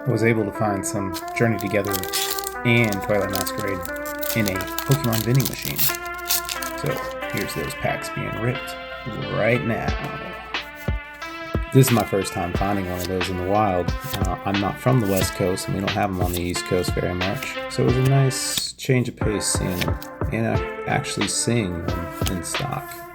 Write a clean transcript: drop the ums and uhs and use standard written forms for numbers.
was able to find some Journey Together and Twilight Masquerade in a Pokemon vending machine. So here's those packs being ripped right now. This is my first time finding one of those in the wild. I'm not from the West Coast, and we don't have them on the East Coast very much. So it was a nice change of pace seeing them and actually seeing them in stock.